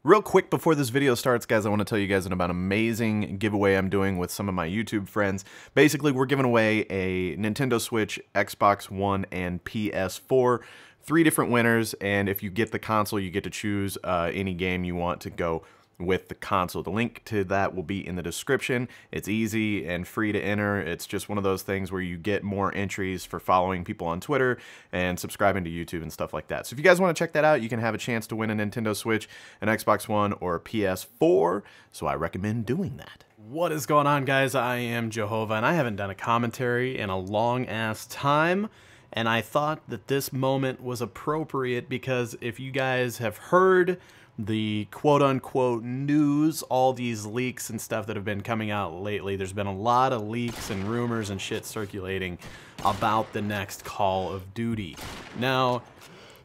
Real quick before this video starts, guys, I want to tell you guys about an amazing giveaway I'm doing with some of my YouTube friends. Basically, we're giving away a Nintendo Switch, Xbox One, and PS4. 3 different winners, and if you get the console, you get to choose any game you want to go with the console. The link to that will be in the description. It's easy and free to enter. It's just one of those things where you get more entries for following people on Twitter and subscribing to YouTube and stuff like that. So if you guys want to check that out, you can have a chance to win a Nintendo Switch, an Xbox One, or a PS4. So I recommend doing that. What is going on, guys? I am Jehovah, and I haven't done a commentary in a long-ass time. And I thought that this moment was appropriate because if you guys have heard the quote-unquote news, all these leaks and stuff that have been coming out lately, there's been a lot of leaks and rumors and shit circulating about the next Call of Duty. Now,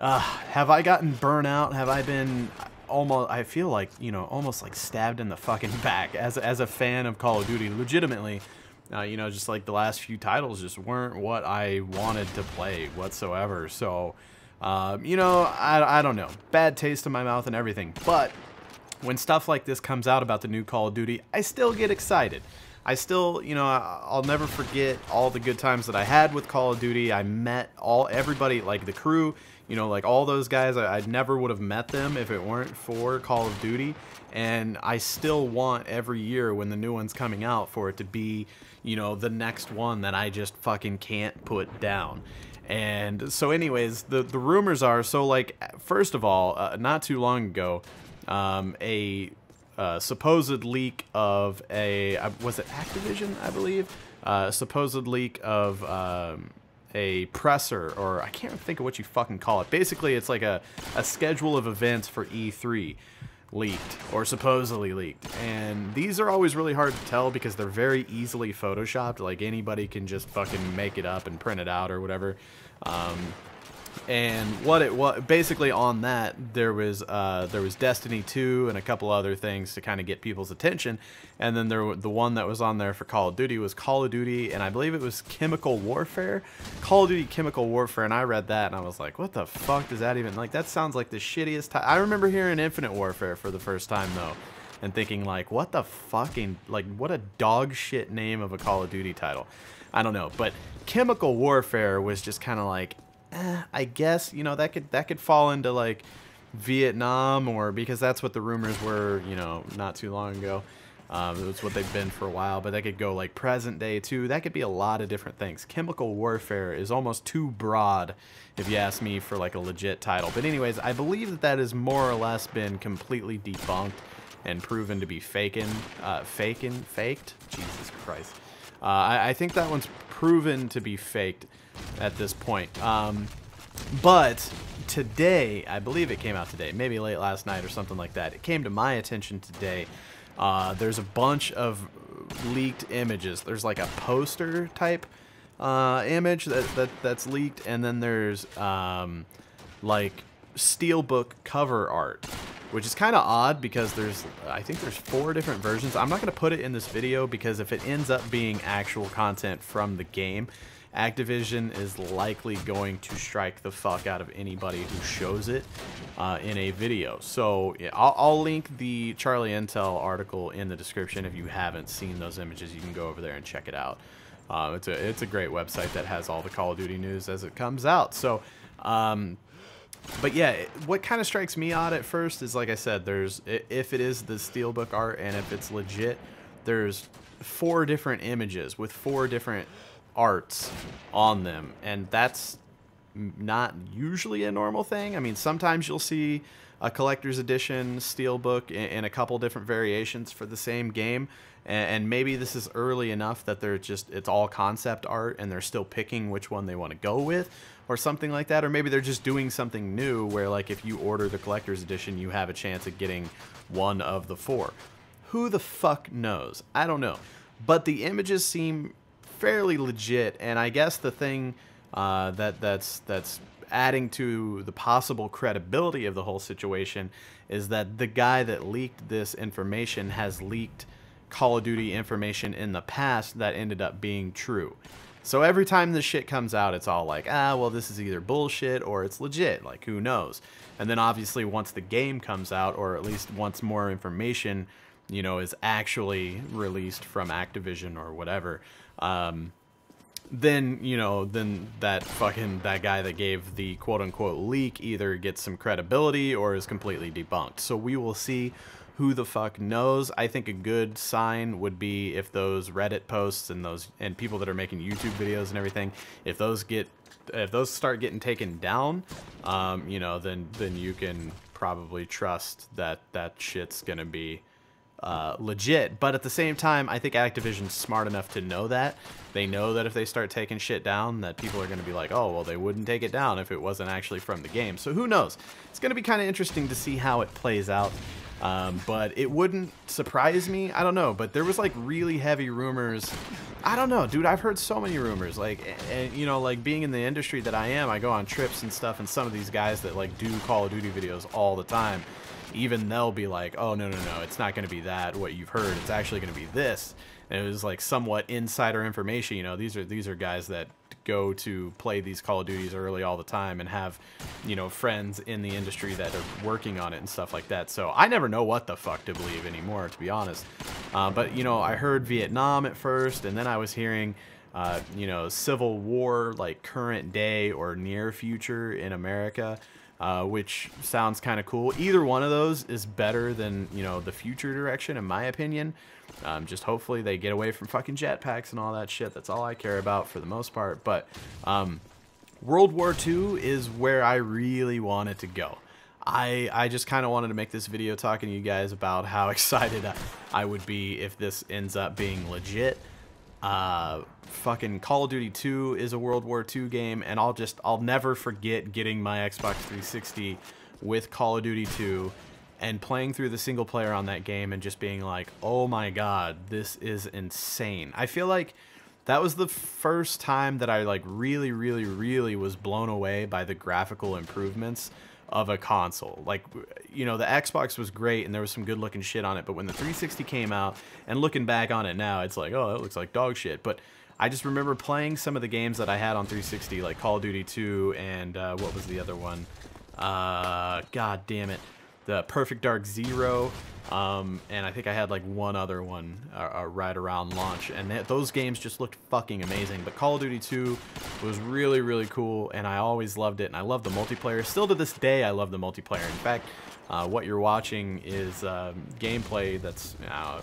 have I gotten burnt out? Have I been almost, I feel like, you know, almost like stabbed in the fucking back as a fan of Call of Duty, legitimately. You know, just like the last few titles just weren't what I wanted to play whatsoever. So, you know, I don't know. Bad taste in my mouth and everything. But when stuff like this comes out about the new Call of Duty, I still get excited. I still, you know, I'll never forget all the good times that I had with Call of Duty. I met everybody, like the crew, you know, like all those guys. I never would have met them if it weren't for Call of Duty. And I still want every year when the new one's coming out for it to be, you know, the next one that I just fucking can't put down. And so anyways, the rumors are, so like, first of all, not too long ago, a supposed leak of was it Activision, I believe? Supposed leak of a presser, or I can't think of what you fucking call it. Basically, it's like a schedule of events for E3 leaked, or supposedly leaked. And these are always really hard to tell because they're very easily photoshopped. Like anybody can just fucking make it up and print it out or whatever. And what basically on that there was Destiny 2 and a couple other things to kind of get people's attention, and then the one that was on there for Call of Duty was Call of Duty, and I believe it was Chemical Warfare, Call of Duty Chemical Warfare, and I read that and I was like, what the fuck does that even, like, that sounds like the shittiest I remember hearing Infinite Warfare for the first time though, and thinking like, what the fucking, like, what a dog shit name of a Call of Duty title. I don't know, but Chemical Warfare was just kind of like, I guess, you know, that could fall into like Vietnam, or because that's what the rumors were, you know, not too long ago. It was what they've been for a while, but that could go like present day too. That could be a lot of different things. Chemical Warfare is almost too broad, if you ask me, for like a legit title. But anyways, I believe that has more or less been completely debunked and proven to be faked. Jesus Christ. I think that one's proven to be faked at this point. But today, I believe it came out today, maybe late last night or something like that. It came to my attention today. There's a bunch of leaked images. There's like a poster type image that's leaked, and then there's like steelbook cover art, which is kind of odd because I think there's 4 different versions. I'm not going to put it in this video because if it ends up being actual content from the game, Activision is likely going to strike the fuck out of anybody who shows it in a video. So yeah, I'll link the Charlie Intel article in the description. If you haven't seen those images, you can go over there and check it out. It's a great website that has all the Call of Duty news as it comes out. So, but yeah, what kind of strikes me odd at first is, like I said, if it is the steelbook art and if it's legit, there's 4 different images with 4 different arts on them, and that's not usually a normal thing. I mean, sometimes you'll see a collector's edition steelbook in a couple different variations for the same game, and maybe this is early enough that it's all concept art and they're still picking which one they want to go with or something like that, or maybe they're just doing something new where, like, if you order the collector's edition, you have a chance at getting one of the 4. Who the fuck knows? I don't know, but the images seem fairly legit, and I guess the thing that's adding to the possible credibility of the whole situation is that the guy that leaked this information has leaked Call of Duty information in the past that ended up being true. So every time this shit comes out, it's all like, well, this is either bullshit or it's legit. Like, who knows? And then obviously once the game comes out, or at least once more information, you know, is actually released from Activision or whatever, then, you know, then that guy that gave the quote-unquote leak either gets some credibility or is completely debunked. So we will see. Who the fuck knows? I think a good sign would be if those Reddit posts and people that are making YouTube videos and everything, if those start getting taken down, you know, then you can probably trust that shit's gonna be legit. But at the same time, I think Activision's smart enough to know that. They know that if they start taking shit down, that people are going to be like, oh, well, they wouldn't take it down if it wasn't actually from the game. So who knows? It's going to be kind of interesting to see how it plays out. But it wouldn't surprise me. I don't know. But there was like really heavy rumors. I don't know, dude. I've heard so many rumors. Like, and, you know, like being in the industry that I am, I go on trips and stuff. And some of these guys that like do Call of Duty videos all the time, even they'll be like, oh, no, it's not going to be that, what you've heard. It's actually going to be this. And it was like somewhat insider information. You know, these are guys that go to play these Call of Duties early all the time and have, you know, friends in the industry that are working on it and stuff like that. So I never know what the fuck to believe anymore, to be honest. But, you know, I heard Vietnam at first, and then I was hearing, you know, Civil War, like current day or near future in America. Which sounds kind of cool. Either one of those is better than, you know, the future direction, in my opinion. Just hopefully they get away from fucking jetpacks and all that shit. That's all I care about for the most part. But World War II is where I really want it to go. I just kind of wanted to make this video talking to you guys about how excited I would be if this ends up being legit. Fucking Call of Duty 2 is a World War II game, and I'll never forget getting my Xbox 360 with Call of Duty 2 and playing through the single player on that game and just being like, oh my god, this is insane. I feel like that was the first time that I like really was blown away by the graphical improvements of a console. Like, you know, the Xbox was great and there was some good looking shit on it, but when the 360 came out, and looking back on it now, it's like, oh, it looks like dog shit. But I just remember playing some of the games that I had on 360, like Call of Duty 2 and what was the other one? God damn it. The Perfect Dark Zero. And I think I had like one other one right around launch, and those games just looked fucking amazing. But Call of Duty 2 was really cool, and I always loved it, and I love the multiplayer. Still to this day, I love the multiplayer. In fact, what you're watching is gameplay that's a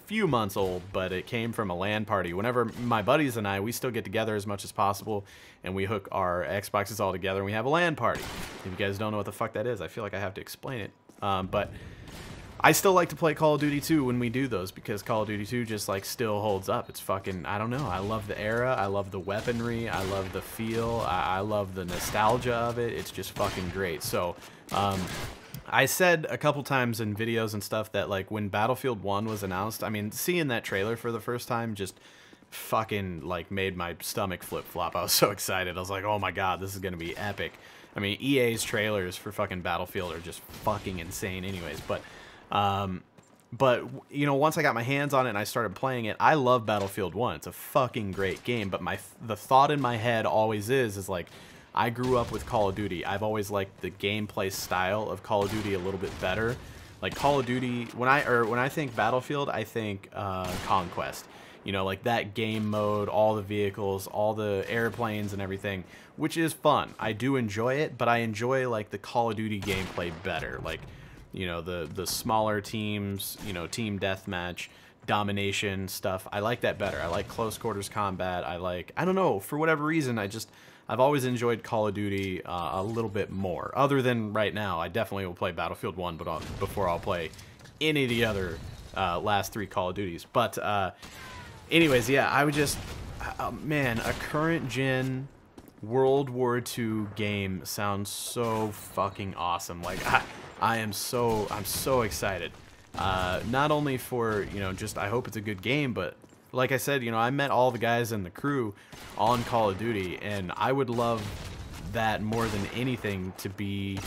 few months old, but it came from a LAN party. Whenever my buddies and we still get together as much as possible, and we hook our Xboxes all together, and we have a LAN party. If you guys don't know what the fuck that is, I feel like I have to explain it. But I still like to play Call of Duty 2 when we do those, because Call of Duty 2 just like still holds up. It's fucking, I don't know, I love the era, I love the weaponry, I love the feel, I love the nostalgia of it. It's just fucking great. So I said a couple times in videos and stuff that like when Battlefield 1 was announced, I mean, seeing that trailer for the first time just fucking like made my stomach flip-flop. I was so excited. I was like, oh my god, this is gonna be epic. I mean, EA's trailers for fucking Battlefield are just fucking insane anyways. But you know, once I got my hands on it and I started playing it, I love Battlefield 1. It's a fucking great game. But the thought in my head always is like, I grew up with Call of Duty. I've always liked the gameplay style of Call of Duty a little bit better. Like Call of Duty, when I think Battlefield, I think Conquest. You know, like that game mode, all the vehicles, all the airplanes and everything, which is fun. I do enjoy it, but I enjoy like the Call of Duty gameplay better. Like, you know, the smaller teams, you know, team deathmatch, domination stuff. I like that better. I like close quarters combat. I don't know, for whatever reason, I've always enjoyed Call of Duty a little bit more. Other than right now, I definitely will play Battlefield 1 before I'll play any of the other last 3 Call of Duties. But anyways, yeah, I would just, man, a current gen World War II game sounds so fucking awesome. Like, I'm so excited. Not only for, you know, just I hope it's a good game, but like I said, you know, I met all the guys in the crew on Call of Duty, and I would love that more than anything to be,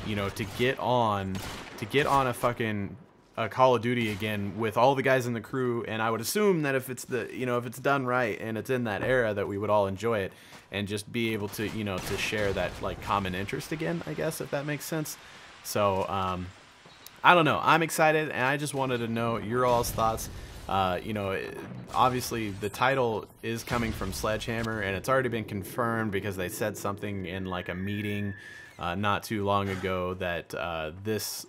you know, to get on a fucking a Call of Duty again with all the guys in the crew, and I would assume that if it's if it's done right and it's in that era, that we would all enjoy it and just be able to to share that like common interest again, I guess, if that makes sense. So I don't know, I'm excited, and I just wanted to know your all's thoughts. Obviously the title is coming from Sledgehammer, and it's already been confirmed because they said something in like a meeting not too long ago that this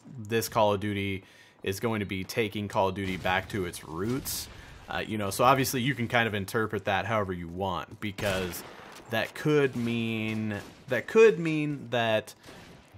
Call of Duty is going to be taking Call of Duty back to its roots. So obviously you can kind of interpret that however you want, because that could mean that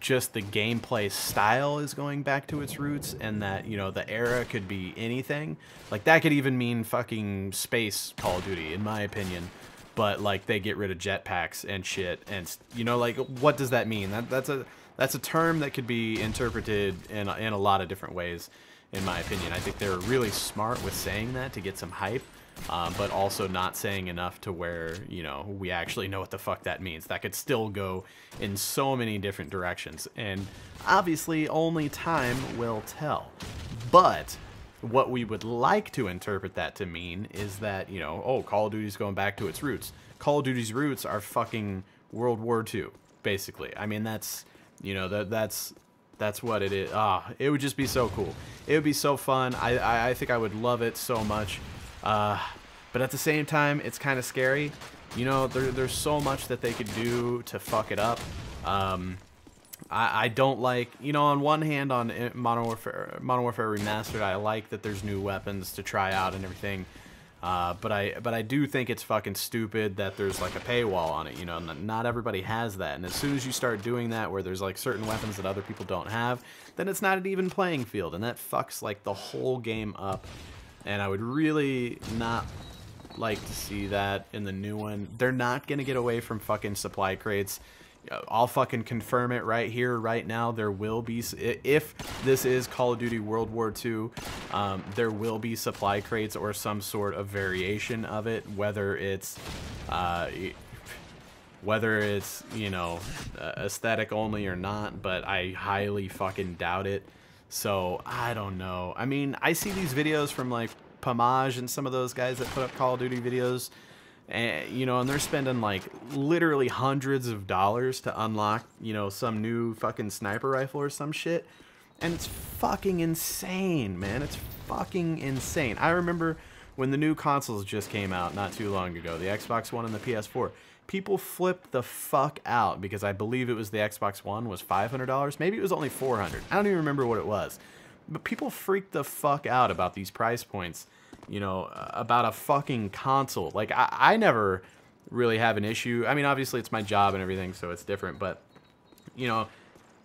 just the gameplay style is going back to its roots, and that the era could be anything. Like that could even mean fucking space Call of Duty, in my opinion. But like they get rid of jetpacks and shit, and like what does that mean? That's a term that could be interpreted in a lot of different ways, in my opinion. I think they're really smart with saying that to get some hype, but also not saying enough to where we actually know what the fuck that means. That could still go in so many different directions, and obviously only time will tell. But what we would like to interpret that to mean is that oh, Call of Duty's going back to its roots. Call of Duty's roots are fucking World War II, basically. I mean, that's that's what it is. It would just be so cool. It would be so fun. I think I would love it so much. But at the same time, it's kind of scary. There's so much that they could do to fuck it up. I don't like, on one hand, on Modern Warfare Remastered, I like that there's new weapons to try out and everything. But I do think it's fucking stupid that there's like a paywall on it. Not everybody has that, and as soon as you start doing that, where there's like certain weapons that other people don't have, then it's not an even playing field, and that fucks like the whole game up. And I would really not like to see that in the new one. They're not gonna get away from fucking supply crates. I'll fucking confirm it right here, right now. There will be, if this is Call of Duty World War II, there will be supply crates or some sort of variation of it, whether it's aesthetic only or not, but I highly fucking doubt it. So I don't know. I mean, I see these videos from like Pomage and some of those guys that put up Call of Duty videos, and and they're spending like literally hundreds of dollars to unlock some new fucking sniper rifle or some shit, and it's fucking insane, man. It's fucking insane. I remember when the new consoles just came out not too long ago, the Xbox One and the PS4. People flipped the fuck out because I believe it was the Xbox One was $500. Maybe it was only $400. I don't even remember what it was. But people freaked the fuck out about these price points, about a fucking console. Like, I never really have an issue. I mean, obviously it's my job and everything, so it's different. But,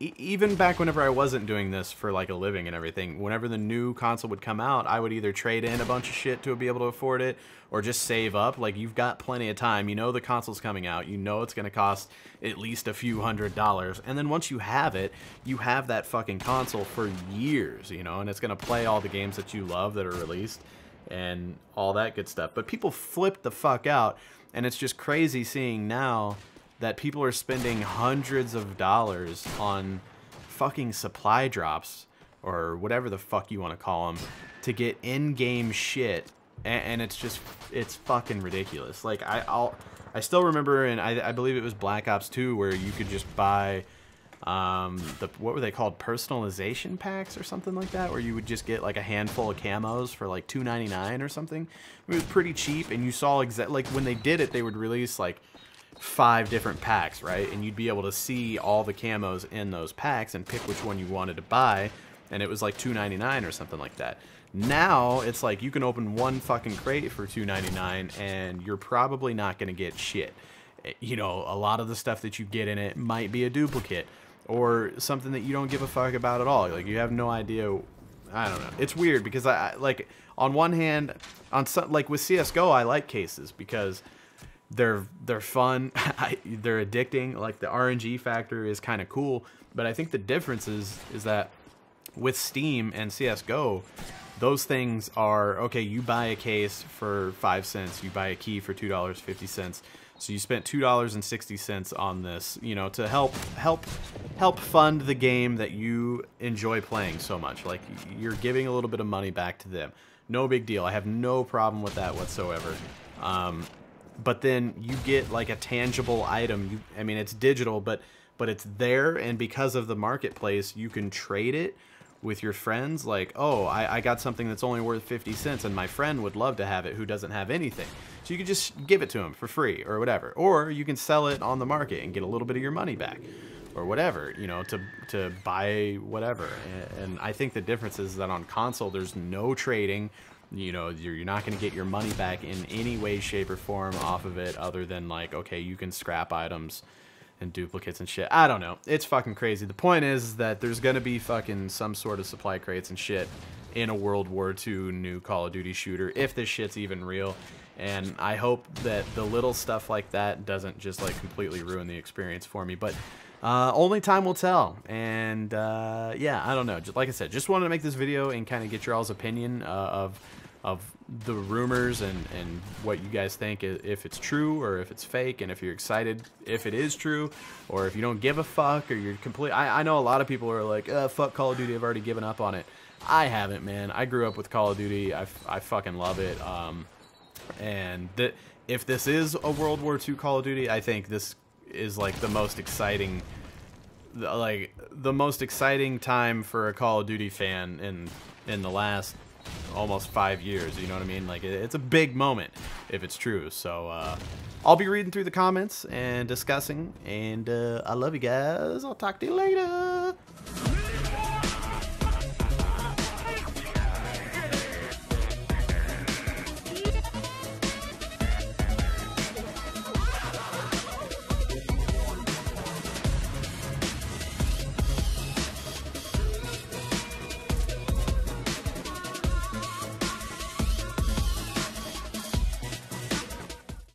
even back whenever I wasn't doing this for like a living and everything, whenever the new console would come out, I would either trade in a bunch of shit to be able to afford it, or just save up. Like, you've got plenty of time. The console's coming out. It's going to cost at least a few $100s. And then once you have it, you have that fucking console for years, and it's going to play all the games that you love that are released and all that good stuff. But people flip the fuck out, and it's just crazy seeing now that people are spending hundreds of dollars on fucking supply drops, or whatever the fuck you want to call them, to get in-game shit, and it's fucking ridiculous. Like, I still remember, and I believe it was Black Ops 2, where you could just buy what were they called, personalization packs or something like that, where you would just get like a handful of camos for like $2.99 or something. It was pretty cheap, and you saw like when they did it, they would release like 5 different packs, right? And you'd be able to see all the camos in those packs and pick which one you wanted to buy, and it was like $2.99 or something like that. Now it's like you can open one fucking crate for $2.99 and you're probably not going to get shit. A lot of the stuff that you get in it might be a duplicate or something that you don't give a fuck about at all. Like, you have no idea. I don't know. It's weird because I like, on one hand, like with CS:GO, I like cases because they're fun, they're addicting. Like, the RNG factor is kind of cool, but I think the difference is that with Steam and CS:GO, those things are okay. You buy a case for 5 cents, you buy a key for $2.50. So you spent $2.60 on this, you know, to help fund the game that you enjoy playing so much. Like, you're giving a little bit of money back to them. No big deal. I have no problem with that whatsoever. But then you get like a tangible item. I mean, it's digital, but it's there, and because of the marketplace, you can trade it with your friends. Like, oh, I got something that's only worth 50 cents, and my friend would love to have it who doesn't have anything. So you can just give it to him for free or whatever. Or you can sell it on the market and get a little bit of your money back or whatever, you know, to buy whatever. And I think the difference is that on console, there's no trading. You know, you're not going to get your money back in any way, shape, or form off of it, other than like, okay, you can scrap items and duplicates and shit. I don't know. It's fucking crazy. The point is that there's going to be fucking some sort of supply crates and shit in a World War II new Call of Duty shooter, if this shit's even real. And I hope that the little stuff like that doesn't just like completely ruin the experience for me. But only time will tell. And yeah, I don't know. Just like I said, just wanted to make this video and kind of get your all's opinion of the rumors and what you guys think, if it's true or if it's fake, and if you're excited if it is true, or if you don't give a fuck, or you're complete. I know a lot of people are like, fuck Call of Duty, I've already given up on it. I haven't, man. I grew up with Call of Duty. I fucking love it. And if this is a World War II Call of Duty, I think this is like the most exciting, time for a Call of Duty fan in the last almost 5 years. You know what I mean? Like, it's a big moment if it's true. So I'll be reading through the comments and discussing, and I love you guys. I'll talk to you later.